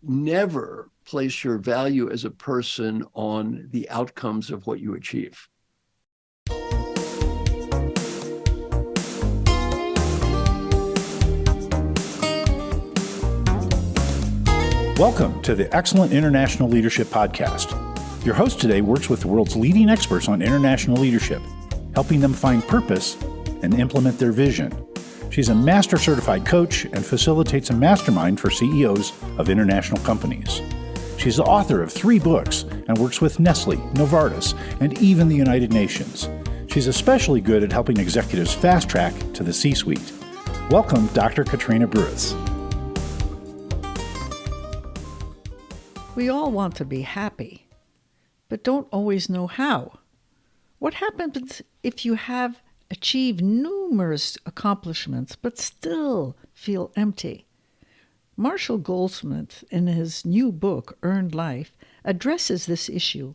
never place your value as a person on the outcomes of what you achieve. Welcome to the Excellent International Leadership Podcast. Your host today works with the world's leading experts on international leadership, helping them find purpose and implement their vision. She's a master certified coach and facilitates a mastermind for CEOs of international companies. She's the author of 3 books and works with Nestle, Novartis, and even the United Nations. She's especially good at helping executives fast track to the C-suite. Welcome, Dr. Katrina Bruce. We all want to be happy, but don't always know how. What happens if you have achieved numerous accomplishments but still feel empty? Marshall Goldsmith, in his new book, Earned Life, addresses this issue.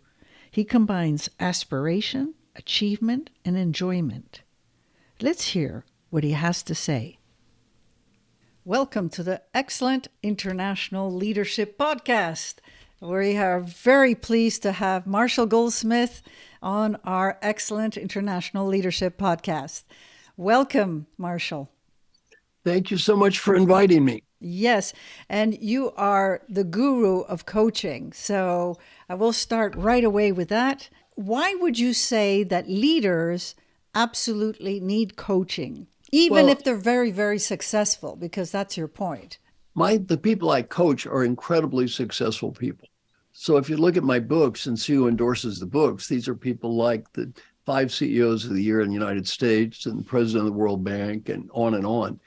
He combines aspiration, achievement, and enjoyment. Let's hear what he has to say. Welcome to the Excellent International Leadership Podcast. We are very pleased to have Marshall Goldsmith on our Excellent International Leadership Podcast. Welcome, Marshall. Thank you so much for inviting me. Yes, and you are the guru of coaching. So I will start right away with that. Why would you say that leaders absolutely need coaching? Even if they're very, very successful, because that's your point. The people I coach are incredibly successful people. So if you look at my books and see who endorses the books, these are people like the 5 CEOs of the year in the United States and the president of the World Bank and on and on.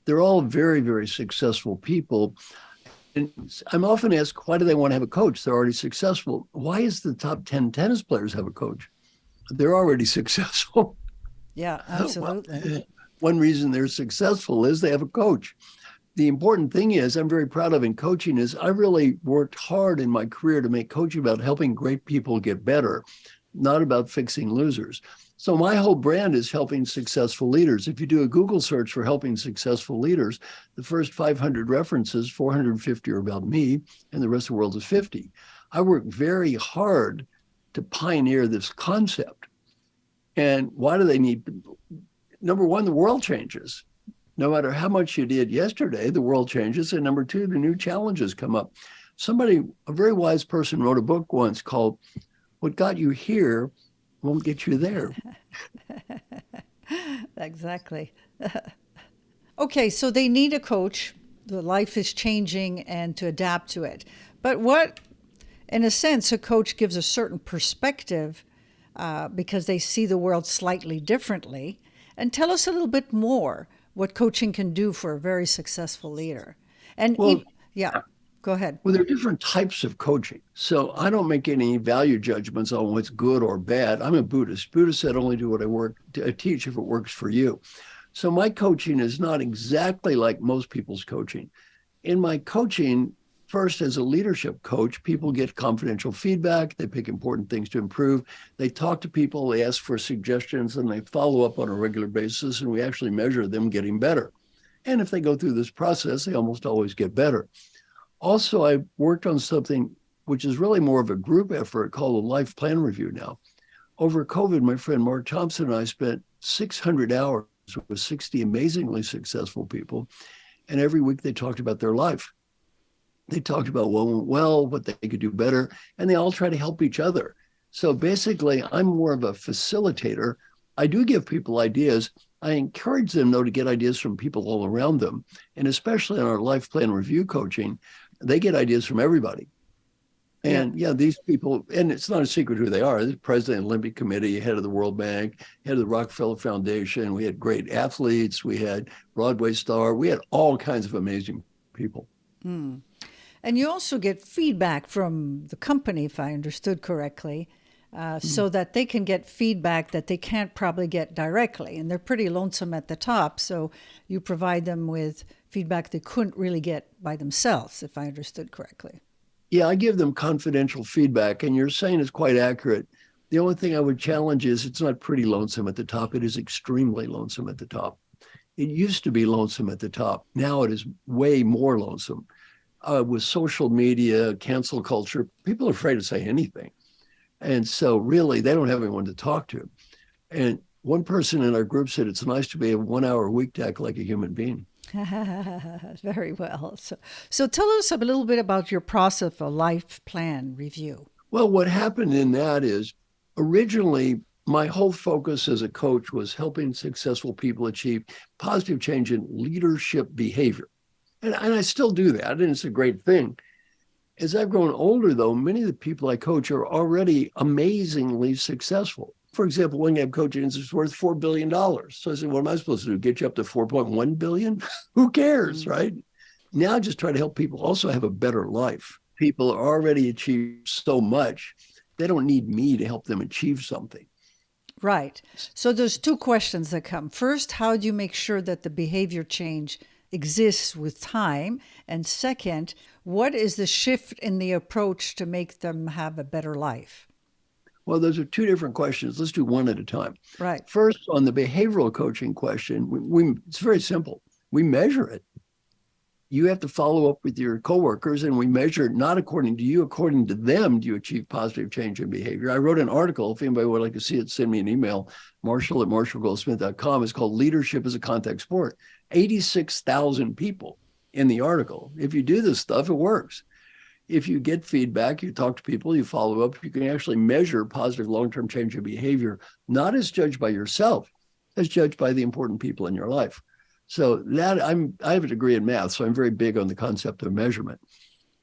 They're all very, very successful people. And I'm often asked, why do they want to have a coach? They're already successful. Why is the top 10 tennis players have a coach? They're already successful. Yeah, absolutely. One reason they're successful is they have a coach. The important thing is, I'm very proud of in coaching is I really worked hard in my career to make coaching about helping great people get better, not about fixing losers. So my whole brand is helping successful leaders. If you do a Google search for helping successful leaders, the first 500 references, 450 are about me, and the rest of the world is 50. I work very hard to pioneer this concept. And why do they need? Number one, the world changes. No matter how much you did yesterday, the world changes. And number 2, the new challenges come up. A very wise person wrote a book once called What Got You Here Won't Get You There. Exactly. Okay, so they need a coach. The life is changing and to adapt to it. But what, in a sense, a coach gives a certain perspective because they see the world slightly differently. And tell us a little bit more what coaching can do for a very successful leader. And go ahead. Well, there are different types of coaching. So I don't make any value judgments on what's good or bad. I'm a Buddhist. Buddha said only do what I teach if it works for you. So my coaching is not exactly like most people's coaching. In my coaching, first, as a leadership coach, people get confidential feedback. They pick important things to improve. They talk to people, they ask for suggestions, and they follow up on a regular basis, and we actually measure them getting better. And if they go through this process, they almost always get better. Also, I worked on something which is really more of a group effort called a life plan review now. Over COVID, my friend Mark Thompson and I spent 600 hours with 60 amazingly successful people, and every week they talked about their life. They talked about what went well, what they could do better, and they all try to help each other. So basically, I'm more of a facilitator. I do give people ideas. I encourage them, though, to get ideas from people all around them. And especially in our life plan review coaching, they get ideas from everybody. And these people, and it's not a secret who they are. The president of the Olympic Committee, head of the World Bank, head of the Rockefeller Foundation. We had great athletes. We had Broadway star. We had all kinds of amazing people. Mm. And you also get feedback from the company, if I understood correctly, so that they can get feedback that they can't probably get directly. And they're pretty lonesome at the top, so you provide them with feedback they couldn't really get by themselves, if I understood correctly. Yeah, I give them confidential feedback, and you're saying it's quite accurate. The only thing I would challenge is it's not pretty lonesome at the top. It is extremely lonesome at the top. It used to be lonesome at the top. Now it is way more lonesome. with social media, cancel culture, people are afraid to say anything. And so really, they don't have anyone to talk to. And one person in our group said, it's nice to be able 1 hour a week to act like a human being. Very well. So tell us a little bit about your process of a life plan review. Well, what happened in that is originally my whole focus as a coach was helping successful people achieve positive change in leadership behavior. And I still do that, and it's a great thing. As I've grown older, though, many of the people I coach are already amazingly successful. For example, one guy I'm coaching is worth $4 billion. So I said, what am I supposed to do? Get you up to 4.1 billion? Who cares, right? Now just try to help people also have a better life. People are already achieved so much, they don't need me to help them achieve something. Right. So there's two questions that come. First, how do you make sure that the behavior change exists with time? And second, what is the shift in the approach to make them have a better life? Well, those are two different questions. Let's do one at a time. Right. First, on the behavioral coaching question, it's very simple. We measure it. You have to follow up with your coworkers, and we measure it not according to you, according to them. Do you achieve positive change in behavior? I wrote an article. If anybody would like to see it, send me an email, marshall@marshallgoldsmith.com. It's called Leadership as a Contact Sport. 86,000 people in the article. If you do this stuff, it works. If you get feedback, you talk to people, you follow up, you can actually measure positive long-term change in behavior, not as judged by yourself, as judged by the important people in your life. So that I have a degree in math, so I'm very big on the concept of measurement.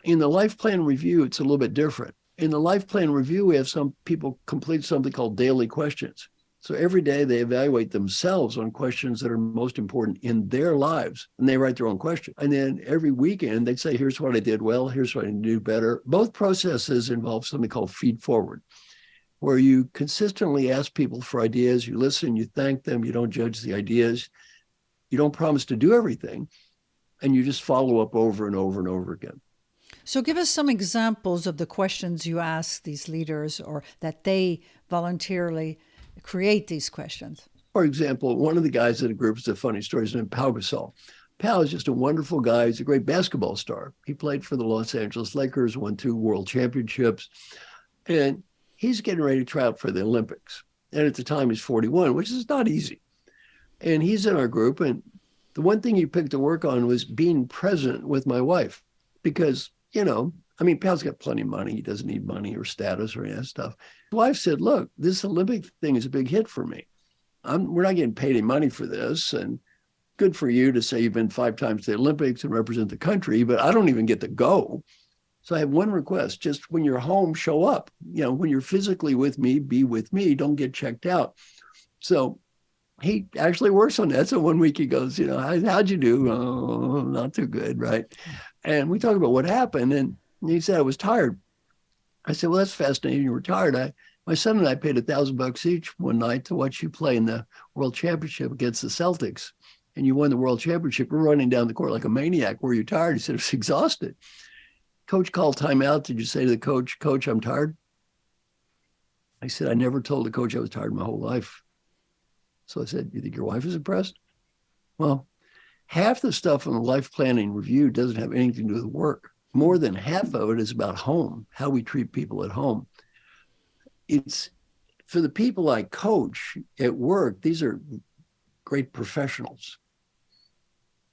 In the life plan review, it's a little bit different. In the life plan review, we have some people complete something called daily questions. So every day they evaluate themselves on questions that are most important in their lives, and they write their own question. And then every weekend they say, here's what I did well, here's what I can do better. Both processes involve something called feed forward, where you consistently ask people for ideas, you listen, you thank them, you don't judge the ideas, you don't promise to do everything, and you just follow up over and over and over again. So give us some examples of the questions you ask these leaders, or that they voluntarily create these questions. For example, one of the guys in the group is a funny story. His name is Pau Gasol. Pau is just a wonderful guy. He's a great basketball star. He played for the Los Angeles Lakers, won 2 world championships, and he's getting ready to try out for the Olympics. And at the time, he's 41, which is not easy. And he's in our group, and the one thing he picked to work on was being present with my wife, because, Pal's got plenty of money. He doesn't need money or status or any of that stuff. His wife said, look, this Olympic thing is a big hit for me. We're not getting paid any money for this, and good for you to say you've been 5 times to the Olympics and represent the country, but I don't even get to go. So I have one request, just when you're home, show up. When you're physically with me, be with me, don't get checked out. So he actually works on that. So one week he goes, how'd you do? Oh, not too good, right? And we talk about what happened, and he said, I was tired. I said, well, that's fascinating. You were tired. My son and I paid $1,000 each one night to watch you play in the World Championship against the Celtics. And you won the World Championship. We're running down the court like a maniac. Were you tired? He said, I was exhausted. Coach called timeout. Did you say to the coach, Coach, I'm tired? I said, I never told the coach I was tired my whole life. So I said, you think your wife is impressed? Well, half the stuff on the life planning review doesn't have anything to do with work. More than half of it is about home, how we treat people at home. It's for the people I coach at work, these are great professionals.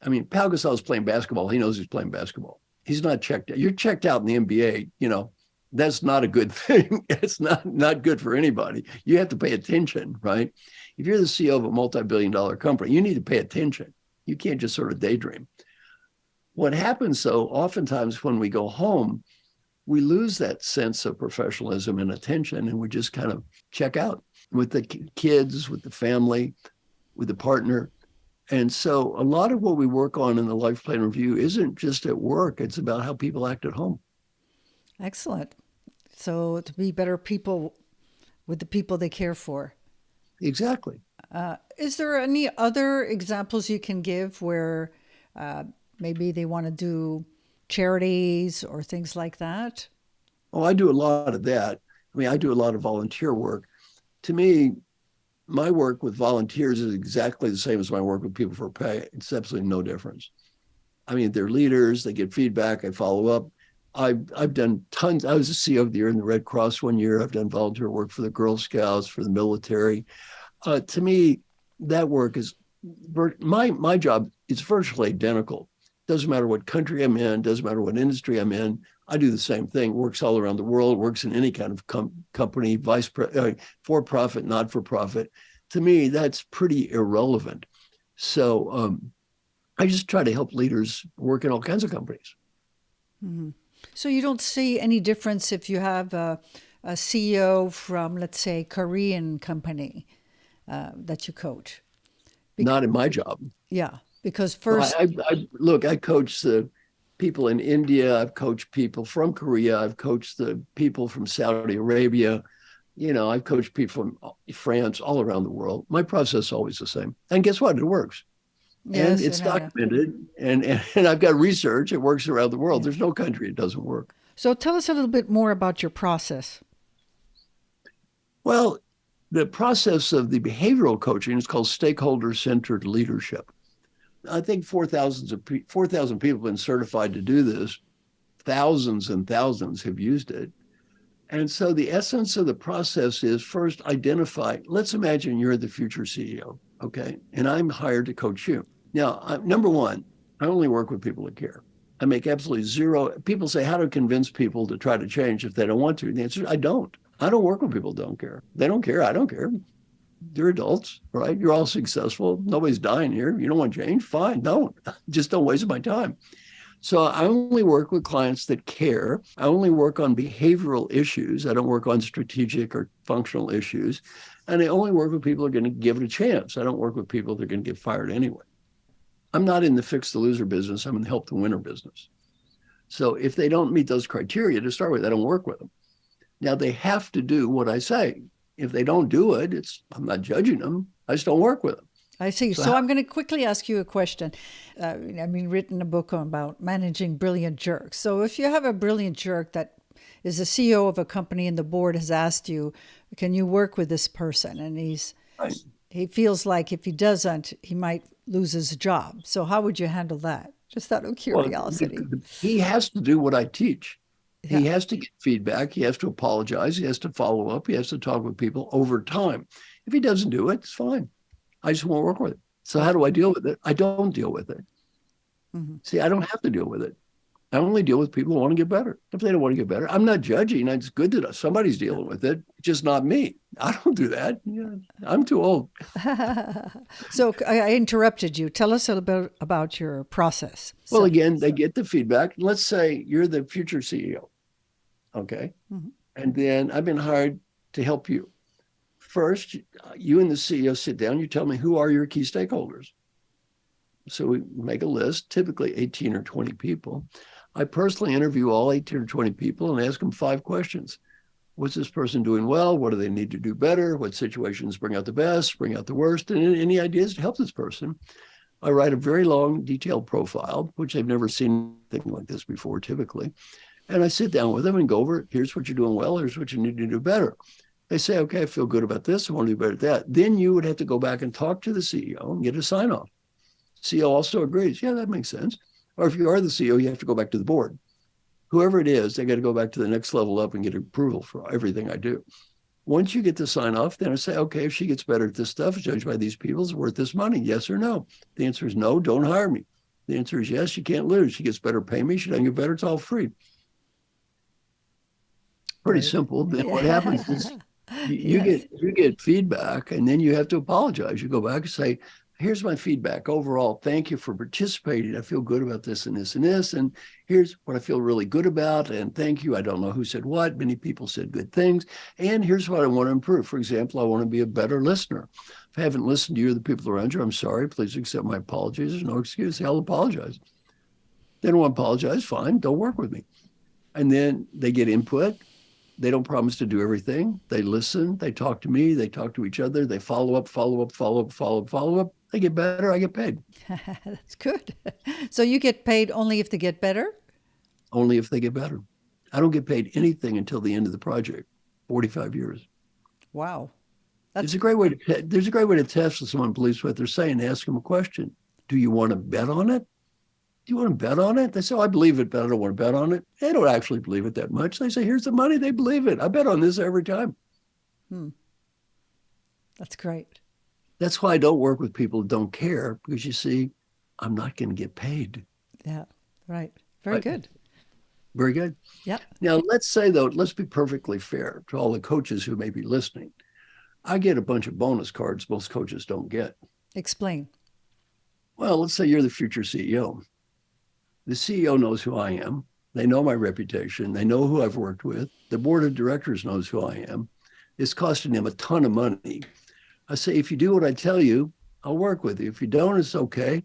Pau Gasol is playing basketball. He knows he's playing basketball. He's not checked out. You're checked out in the NBA, that's not a good thing. It's not good for anybody. You have to pay attention, right? If you're the CEO of a multi-billion-dollar company, you need to pay attention. You can't just sort of daydream. What happens, though, oftentimes when we go home, we lose that sense of professionalism and attention, and we just kind of check out with the kids, with the family, with the partner. And so a lot of what we work on in the life plan review isn't just at work. It's about how people act at home. Excellent. So to be better people with the people they care for. Exactly. Is there any other examples you can give where maybe they want to do charities or things like that? Oh, I do a lot of that. I do a lot of volunteer work. To me, my work with volunteers is exactly the same as my work with people for pay. It's absolutely no difference. I mean, they're leaders, they get feedback, I follow up. I've done tons. I was a CEO of the Year in the Red Cross one year. I've done volunteer work for the Girl Scouts, for the military. To me, that work is my job is virtually identical. Doesn't matter what country I'm in, doesn't matter what industry I'm in. I do the same thing. Works all around the world. Works in any kind of company, for profit, not for profit. To me, that's pretty irrelevant. So I just try to help leaders work in all kinds of companies. Mm-hmm. So you don't see any difference if you have a CEO from, let's say, Korean company that you coach? Not in my job. Yeah, because first... I coach the people in India. I've coached people from Korea. I've coached the people from Saudi Arabia. I've coached people from France, all around the world. My process is always the same. And guess what? It works. Yes, and it's documented, and I've got research. It works around the world. There's no country it doesn't work. So tell us a little bit more about your process. Well, the process of the behavioral coaching is called Stakeholder Centered Leadership. I think 4,000 people have been certified to do this. Thousands and thousands have used it. And so the essence of the process is first identify, let's imagine you're the future CEO, okay? And I'm hired to coach you. Now, number one, I only work with people that care. I make absolutely zero. People say, how to convince people to try to change if they don't want to? And the answer is, I don't. I don't work with people who don't care. They don't care. I don't care. They're adults, right? You're all successful. Nobody's dying here. You don't want change? Fine, don't. Just don't waste my time. So I only work with clients that care. I only work on behavioral issues. I don't work on strategic or functional issues. And I only work with people who are going to give it a chance. I don't work with people that are going to get fired anyway. I'm not in the fix the loser business. I'm in the help the winner business. So if they don't meet those criteria to start with, I don't work with them. Now they have to do what I say. If they don't do it, I'm not judging them. I just don't work with them. I see. So I'm going to quickly ask you a question. Written a book about managing brilliant jerks. So if you have a brilliant jerk that is the CEO of a company and the board has asked you, can you work with this person? And he feels like if he doesn't, he might lose his job. So how would you handle that? Just out of curiosity. Well, he has to do what I teach. Yeah. He has to get feedback. He has to apologize. He has to follow up. He has to talk with people over time. If he doesn't do it, it's fine. I just won't work with it. So how do I deal with it? I don't deal with it. Mm-hmm. See, I don't have to deal with it. I only deal with people who want to get better. If they don't want to get better, I'm not judging. It's good that somebody's dealing with it, just not me. I don't do that. I'm too old. So I interrupted you. Tell us a little bit about your process. Well, again, they get the feedback. Let's say you're the future CEO. Okay. Mm-hmm. And then I've been hired to help you. First, you and the CEO sit down. You tell me who are your key stakeholders. So we make a list, typically 18 or 20 people. I personally interview all 18 or 20 people and ask them 5 questions. What's this person doing well? What do they need to do better? What situations bring out the best, bring out the worst? And any ideas to help this person? I write a very long, detailed profile, which I've never seen anything like this before, typically. And I sit down with them and go over, here's what you're doing well, here's what you need to do better. They say, okay, I feel good about this. I want to do better at that. Then you would have to go back and talk to the CEO and get a sign off. CEO also agrees. Yeah, that makes sense. Or if you are the CEO, you have to go back to the board. Whoever it is, they got to go back to the next level up and get approval for everything I do. Once you get the sign off, then I say, okay, if she gets better at this stuff, judged by these people, is worth this money, yes or no? The answer is no, don't hire me. The answer is yes, you can't lose. She gets better, pay me. She doesn't get better, it's all free. Pretty simple. Then what happens is you get feedback, and then you have to apologize. You go back and say, here's my feedback overall. Thank you for participating. I feel good about this and this and this. And here's what I feel really good about. And thank you. I don't know who said what. Many people said good things. And here's what I want to improve. For example, I want to be a better listener. If I haven't listened to you or the people around you, I'm sorry. Please accept my apologies. There's no excuse. I'll apologize. They don't want to apologize. Fine. Don't work with me. And then they get input. They don't promise to do everything. They listen. They talk to me. They talk to each other. They follow up. They get better. I get paid. That's good. So you get paid only if they get better? Only if they get better. I don't get paid anything until the end of the project, 45 years. Wow. There's a great way to test if someone believes what they're saying. Ask them a question. Do you want to bet on it? do you want to bet on it? They say, oh, I believe it, but I don't want to bet on it. They don't actually believe it that much. They say, here's the money. They believe it. I bet on this every time. That's great. That's why I don't work with people who don't care, because you see, I'm not going to get paid. Yeah, right. Very good. Very good. Yep. Now, let's say, though, let's be perfectly fair to all the coaches who may be listening. I get a bunch of bonus cards most coaches don't get. Explain. Well, let's say you're the future CEO. The CEO knows who I am. They know my reputation. They know who I've worked with. The board of directors knows who I am. It's costing them a ton of money. I say, if you do what I tell you, I'll work with you. If you don't, it's okay.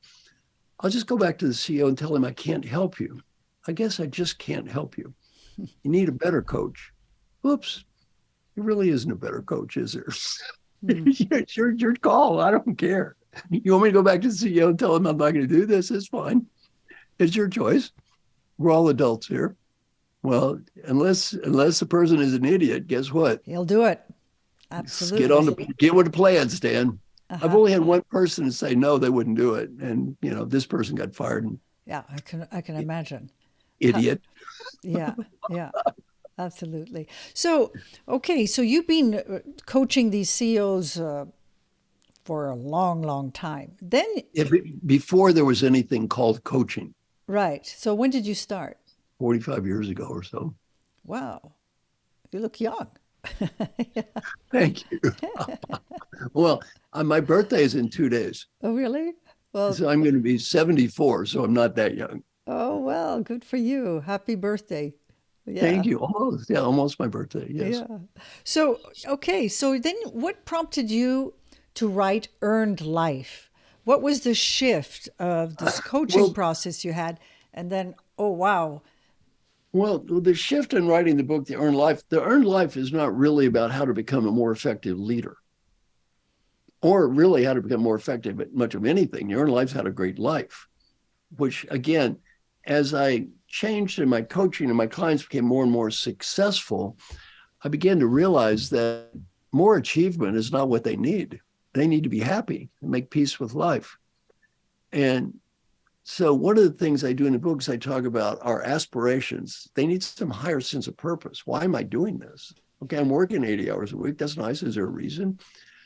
I'll just go back to the CEO and tell him I can't help you. I guess I just can't help you. You need a better coach. Oops. There really isn't a better coach, is there? It's your call. I don't care. You want me to go back to the CEO and tell him I'm not going to do this? It's fine. It's your choice. We're all adults here. Well, unless the person is an idiot, guess what? He'll do it. Absolutely. Get with the plan, Stan. I've only had one person say no, they wouldn't do it, and this person got fired. And, yeah, I can imagine. Idiot. Yeah, absolutely. So, okay, so you've been coaching these CEOs for a long, long time. Then before there was anything called coaching. Right. So when did you start? 45 years ago or so. Wow. You look young. Yeah. Thank you. Well, my birthday is in 2 days. Oh, really? Well, so I'm going to be 74, so I'm not that young. Oh, well, good for you. Happy birthday. Yeah. Thank you. Almost my birthday. Yes. Yeah. So, okay. So then what prompted you to write Earned Life? What was the shift of this coaching process you had? And then, oh, wow. Well, the shift in writing the book, The Earned Life is not really about how to become a more effective leader or really how to become more effective at much of anything. The Earned Life's had a great life, which again, as I changed in my coaching and my clients became more and more successful, I began to realize that more achievement is not what they need. They need to be happy and make peace with life. And so one of the things I do in the book is I talk about our aspirations. They need some higher sense of purpose. Why am I doing this? Okay, I'm working 80 hours a week. That's nice. Is there a reason?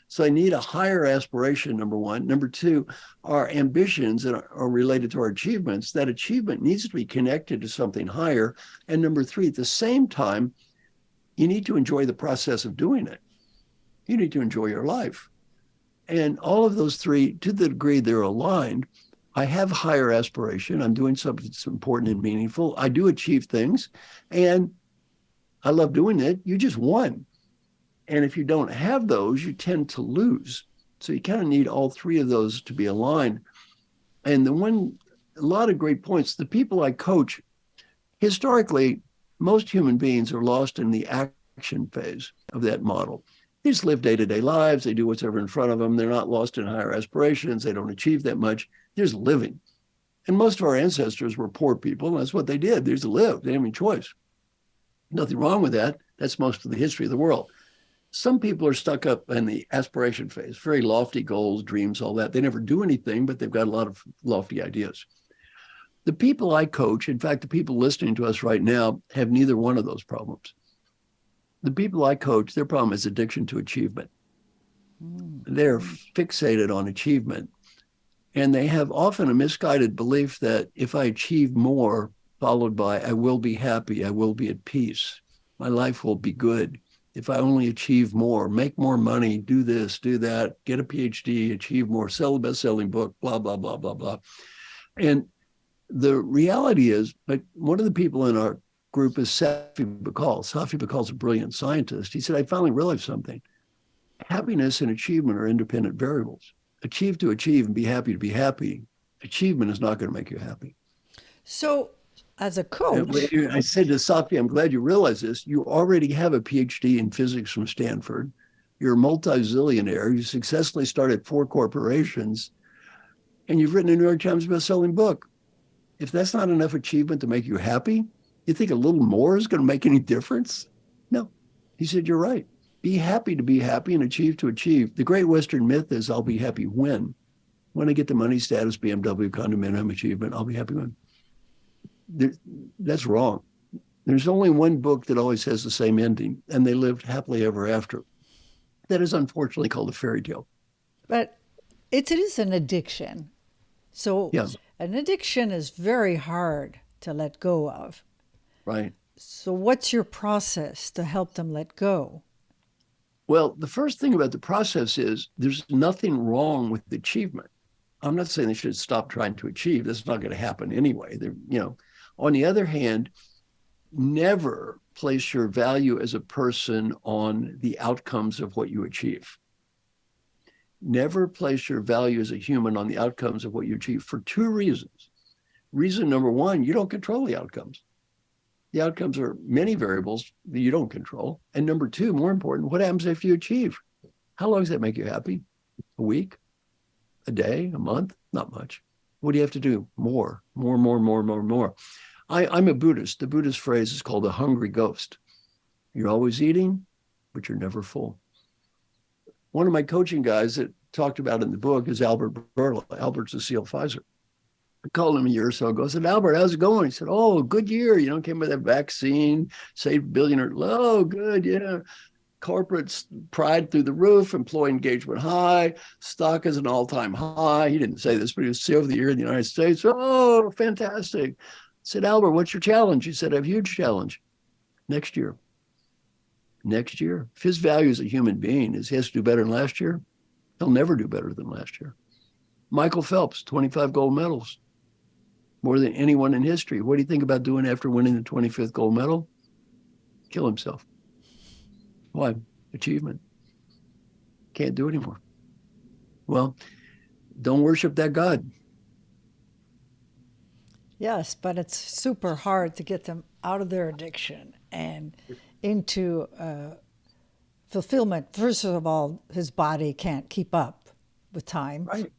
So I need a higher aspiration, number one. Number two, our ambitions that are related to our achievements, that achievement needs to be connected to something higher. And number three, at the same time, you need to enjoy the process of doing it. You need to enjoy your life. And all of those three, to the degree they're aligned, I have higher aspiration. I'm doing something that's important and meaningful. I do achieve things, and I love doing it. You just won. And if you don't have those, you tend to lose. So you kind of need all three of those to be aligned. And a lot of great points. The people I coach, historically, most human beings are lost in the action phase of that model. They just live day-to-day lives. They do whatever in front of them. They're not lost in higher aspirations. They don't achieve that much. They're just living. And most of our ancestors were poor people. And that's what they did. They just lived. They didn't have any choice. Nothing wrong with that. That's most of the history of the world. Some people are stuck up in the aspiration phase, very lofty goals, dreams, all that. They never do anything, but they've got a lot of lofty ideas. The people I coach, in fact, the people listening to us right now, have neither one of those problems. The people I coach, their problem is addiction to achievement. They're fixated on achievement. And they have often a misguided belief that if I achieve more, followed by I will be happy, I will be at peace, my life will be good. If I only achieve more, make more money, do this, do that, get a PhD, achieve more, sell a best-selling book, blah, blah, blah, blah, blah. And the reality is, like one of the people in our group is Safi Bahcall. Safi Bahcall's a brilliant scientist. He said, I finally realized something. Happiness and achievement are independent variables. Achieve to achieve and be happy to be happy. Achievement is not going to make you happy. So as a coach, I said to Safi, I'm glad you realize this. You already have a PhD in physics from Stanford. You're a multi-zillionaire. You successfully started 4 corporations, and you've written a New York Times best-selling book. If that's not enough achievement to make you happy, you think a little more is going to make any difference? No. He said, you're right. Be happy to be happy and achieve to achieve. The great Western myth is I'll be happy when I get the money, status, BMW, condominium, achievement, I'll be happy when. That's wrong. There's only one book that always has the same ending, and they lived happily ever after. That is unfortunately called a fairy tale. But it is an addiction. So Yeah, an addiction is very hard to let go of. right. So what's your process to help them let go? Well, the first thing about the process is there's nothing wrong with the achievement. I'm not saying they should stop trying to achieve. That's not going to happen anyway. On the other hand, never place your value as a person on the outcomes of what you achieve. Never place your value as a human on the outcomes of what you achieve for two reasons. Reason number one, you don't control the outcomes. The outcomes are many variables that you don't control. And number two, more important, what happens if you achieve? How long does that make you happy? A week? A day? A month? Not much. What do you have to do? More. I'm a Buddhist. The Buddhist phrase is called a hungry ghost. You're always eating, but you're never full. One of my coaching guys that talked about in the book is Albert Berla. Albert's a SEAL Pfizer. I called him a year or so ago. I said, Albert, how's it going? He said, oh, good year. Came with that vaccine, saved billionaire. Oh, good. Yeah. Corporate pride through the roof, employee engagement high, stock is an all-time high. He didn't say this, but he was CEO of the year in the United States. Oh, fantastic. I said, Albert, what's your challenge? He said, I have a huge challenge. Next year. If his value as a human being is he has to do better than last year, he'll never do better than last year. Michael Phelps, 25 gold medals, more than anyone in history. What do you think about doing after winning the 25th gold medal? Kill himself. Why? Achievement. Can't do anymore. Well, don't worship that God. Yes, but it's super hard to get them out of their addiction and into fulfillment. First of all, his body can't keep up with time. Right.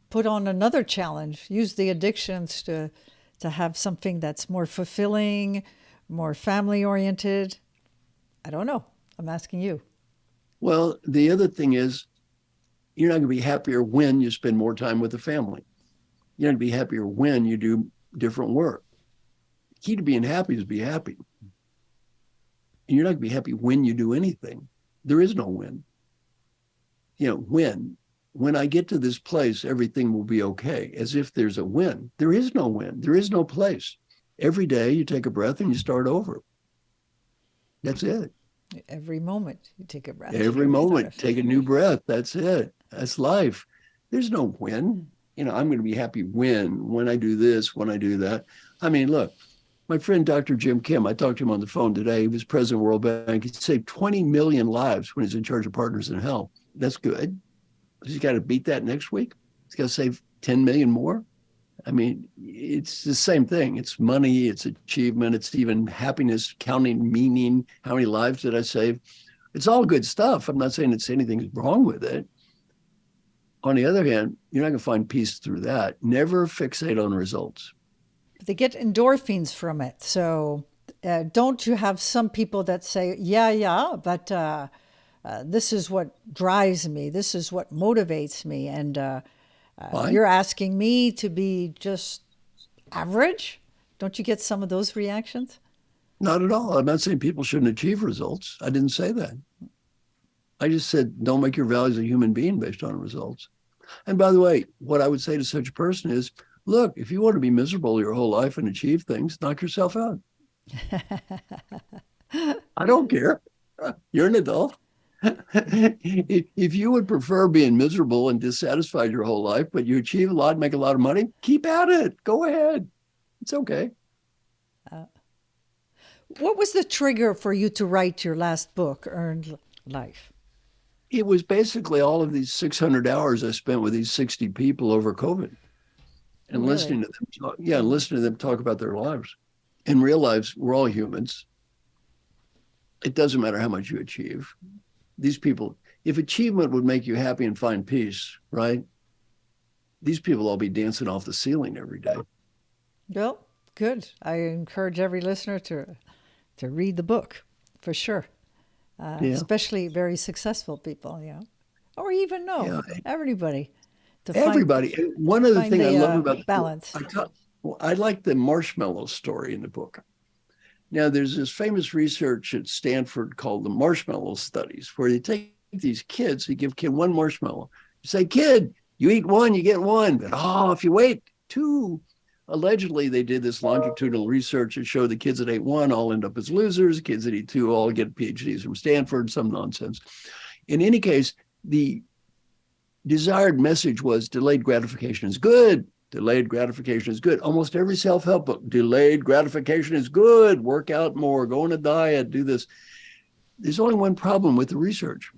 Put on another challenge. Use the addictions to have something that's more fulfilling, more family-oriented. I don't know. I'm asking you. Well, the other thing is you're not going to be happier when you spend more time with the family. You're going to be happier when you do different work. The key to being happy is be happy. And you're not going to be happy when you do anything. There is no when. When I get to this place, everything will be okay. As if there's a when. There is no when. There is no place. Every day you take a breath and you start over. That's it. Every moment you take a breath. Every moment, take a new breath. That's it. That's life. There's no when. I'm going to be happy when I do this, when I do that. I mean, look, my friend, Dr. Jim Kim, I talked to him on the phone today. He was president of World Bank. He saved 20 million lives when he's in charge of Partners in Health. That's good. He's got to beat that next week. He's got to save 10 million more. I mean, it's the same thing. It's money, it's achievement, it's even happiness, counting meaning. How many lives did I save? It's all good stuff. I'm not saying it's anything wrong with it. On the other hand, you're not going to find peace through that. Never fixate on results. They get endorphins from it. So don't you have some people that say, yeah, but this is what drives me. This is what motivates me. And you're asking me to be just average? Don't you get some of those reactions? Not at all. I'm not saying people shouldn't achieve results. I didn't say that. I just said, don't make your value as a human being based on results. And by the way, what I would say to such a person is, look, if you want to be miserable your whole life and achieve things, knock yourself out. I don't care. You're an adult. If you would prefer being miserable and dissatisfied your whole life, but you achieve a lot, make a lot of money, keep at it. Go ahead. It's okay. What was the trigger for you to write your last book, Earned Life? It was basically all of these 600 hours I spent with these 60 people over COVID and listening to them talk, listening to them talk about their lives and realize we're all humans. It doesn't matter how much you achieve. These people, if achievement would make you happy and find peace, right? These people all be dancing off the ceiling every day. Well, good. I encourage every listener to read the book, for sure. Especially very successful people, or even everybody. Everybody. One other thing I love about balance. Well, I like the marshmallow story in the book. Now, there's this famous research at Stanford called the marshmallow studies, where you take these kids, you give a kid one marshmallow. You say, kid, you eat one, you get one. But if you wait two, allegedly they did this longitudinal research that showed the kids that ate one all end up as losers. Kids that eat two all get PhDs from Stanford, some nonsense. In any case, the desired message was delayed gratification is good. Delayed gratification is good. Almost every self-help book, delayed gratification is good. Work out more, go on a diet, do this. There's only one problem with the research.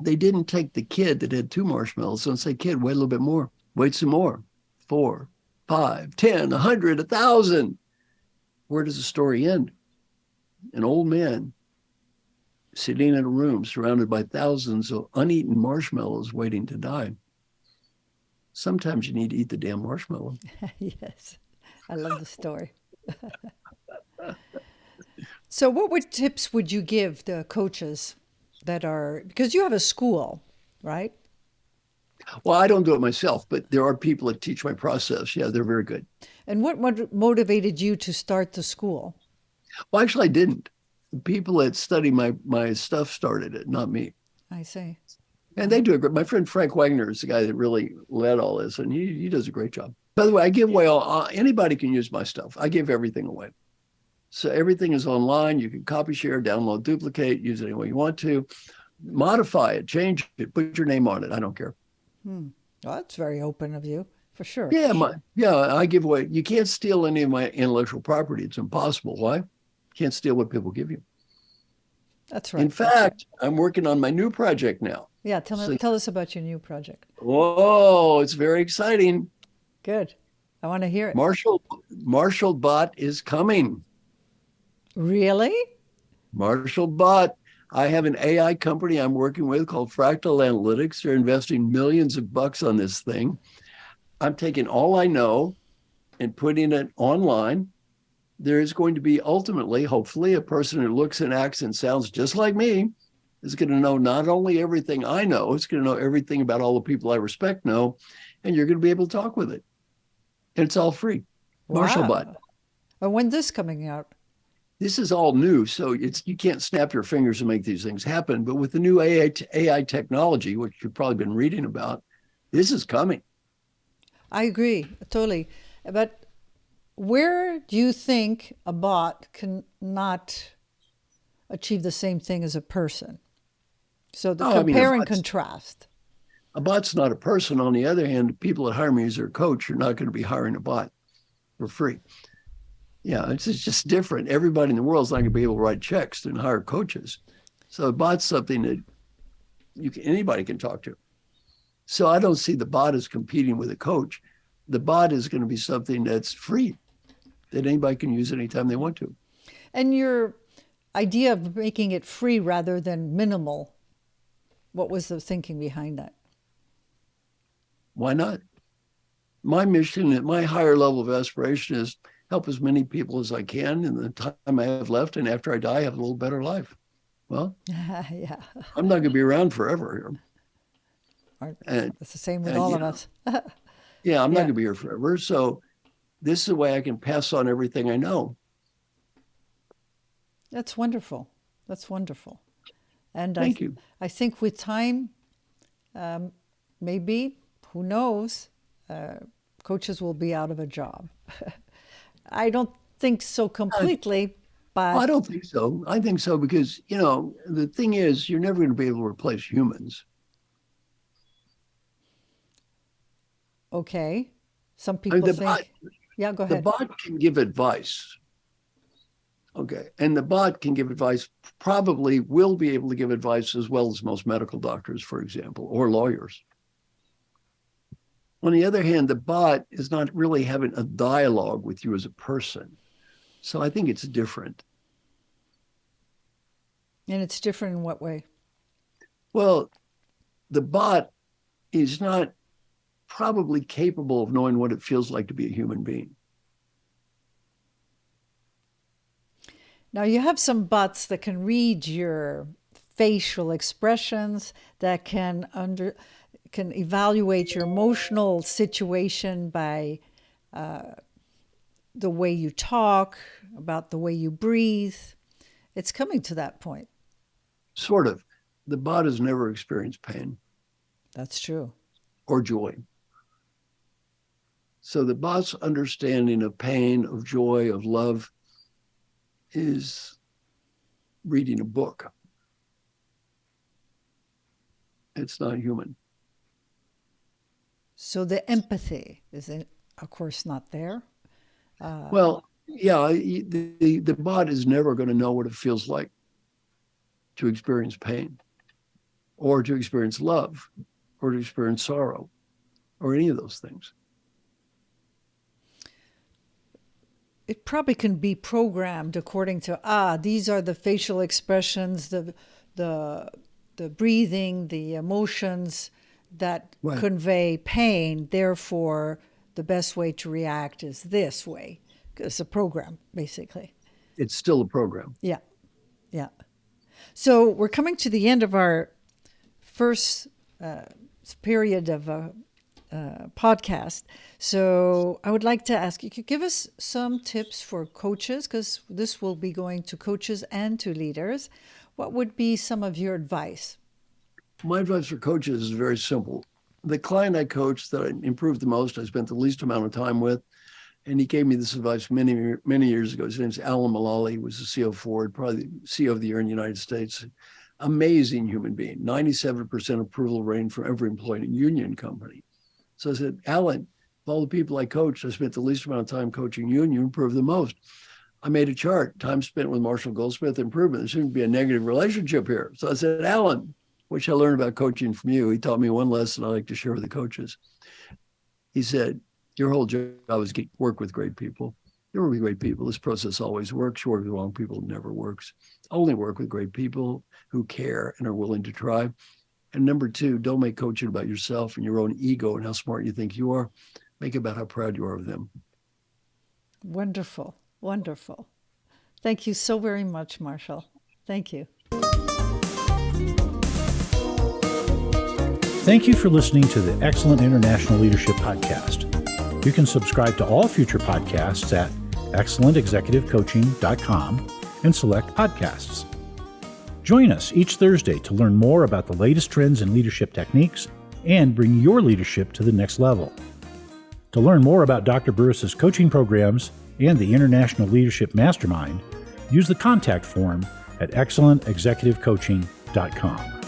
They didn't take the kid that had two marshmallows and say, kid, wait a little bit more. Wait some more. 4, 5, 10, 100, 1,000. Where does the story end? An old man sitting in a room surrounded by thousands of uneaten marshmallows waiting to die. Sometimes you need to eat the damn marshmallow. Yes, I love the story. So what tips would you give the coaches that are, because you have a school, right? Well, I don't do it myself, but there are people that teach my process. Yeah, they're very good. And what motivated you to start the school? Well, actually, I didn't. People that study my stuff started it, not me. I see. And they do a great. My friend Frank Wagner is the guy that really led all this, and he does a great job. By the way, I give away anybody can use my stuff. I give everything away. So everything is online. You can copy, share, download, duplicate, use it any way you want to, modify it, change it, put your name on it. I don't care. Well, that's very open of you, for sure. Yeah, I give away. You can't steal any of my intellectual property. It's impossible. Why? You can't steal what people give you. That's right. In fact, I'm working on my new project now. Yeah, tell us about your new project. Whoa, it's very exciting. Good. I want to hear it. Marshall Bot is coming. Really? Marshall Bot. I have an AI company I'm working with called Fractal Analytics. They're investing millions of bucks on this thing. I'm taking all I know and putting it online. There is going to be ultimately, hopefully, a person who looks and acts and sounds just like me is going to know not only everything I know, it's going to know everything about all the people I respect know, and you're going to be able to talk with it. And it's all free. Marshall Bot. And when's this coming out? This is all new, so you can't snap your fingers and make these things happen. But with the new AI technology, which you've probably been reading about, this is coming. I agree, totally. But where do you think a bot cannot achieve the same thing as a person? So compare and contrast. A bot's not a person. On the other hand, people that hire me as their coach are not going to be hiring a bot for free. Yeah, it's just different. Everybody in the world is not going to be able to write checks and hire coaches. So a bot's something that anybody can talk to. So I don't see the bot as competing with a coach. The bot is going to be something that's free, that anybody can use anytime they want to. And your idea of making it free rather than minimal, what was the thinking behind that? Why not? My mission, my higher level of aspiration is help as many people as I can in the time I have left, and after I die, have a little better life. Well, yeah, I'm not going to be around forever here. And that's the same with all of us. Yeah, I'm not going to be here forever. So this is the way I can pass on everything I know. That's wonderful. That's wonderful. And Thank you. I think with time, maybe, who knows, coaches will be out of a job. I don't think so completely, but... I don't think so. I think so because, the thing is, you're never going to be able to replace humans. Okay. Some people think... Yeah, go ahead. The bot can give advice. Okay. And the bot can give advice, probably will be able to give advice as well as most medical doctors, for example, or lawyers. On the other hand, the bot is not really having a dialogue with you as a person. So I think it's different. And it's different in what way? Well, the bot is not probably capable of knowing what it feels like to be a human being. Now, you have some bots that can read your facial expressions, that can evaluate your emotional situation by the way you talk, about the way you breathe. It's coming to that point. Sort of. The bot has never experienced pain That's true. or joy. So the bot's understanding of pain, of joy, of love is reading a book. It's not human. So the empathy is, of course, not there. Well, yeah, the bot is never going to know what it feels like to experience pain or to experience love or to experience sorrow or any of those things. It probably can be programmed according to, these are the facial expressions, the breathing, the emotions that Right. convey pain. Therefore, the best way to react is this way. It's a program, basically. It's still a program. Yeah. Yeah. So we're coming to the end of our first period of podcast. So I would like to ask you, could give us some tips for coaches, because this will be going to coaches and to leaders. What would be some of your advice? My advice for coaches is very simple. The client I coached that I improved the most, I spent the least amount of time with, and he gave me this advice many, many years ago. His name's Alan Mullally. He was the CEO of Ford, probably the CEO of the year in the United States. Amazing human being, 97% approval rating for every employee in a union company. So I said, Alan, of all the people I coached, I spent the least amount of time coaching you, and you improved the most. I made a chart, time spent with Marshall Goldsmith improvement. There seemed to be a negative relationship here. So I said, Alan, which I learned about coaching from you. He taught me one lesson I like to share with the coaches. He said, your whole job is to work with great people. You work with great people. This process always works. You work with the wrong people, it never works. Only work with great people who care and are willing to try. And number two, don't make coaching about yourself and your own ego and how smart you think you are. Make it about how proud you are of them. Wonderful. Wonderful. Thank you so very much, Marshall. Thank you. Thank you for listening to the Excellent International Leadership Podcast. You can subscribe to all future podcasts at excellentexecutivecoaching.com and select podcasts. Join us each Thursday to learn more about the latest trends in leadership techniques and bring your leadership to the next level. To learn more about Dr. Burris's coaching programs and the International Leadership Mastermind, use the contact form at excellentexecutivecoaching.com.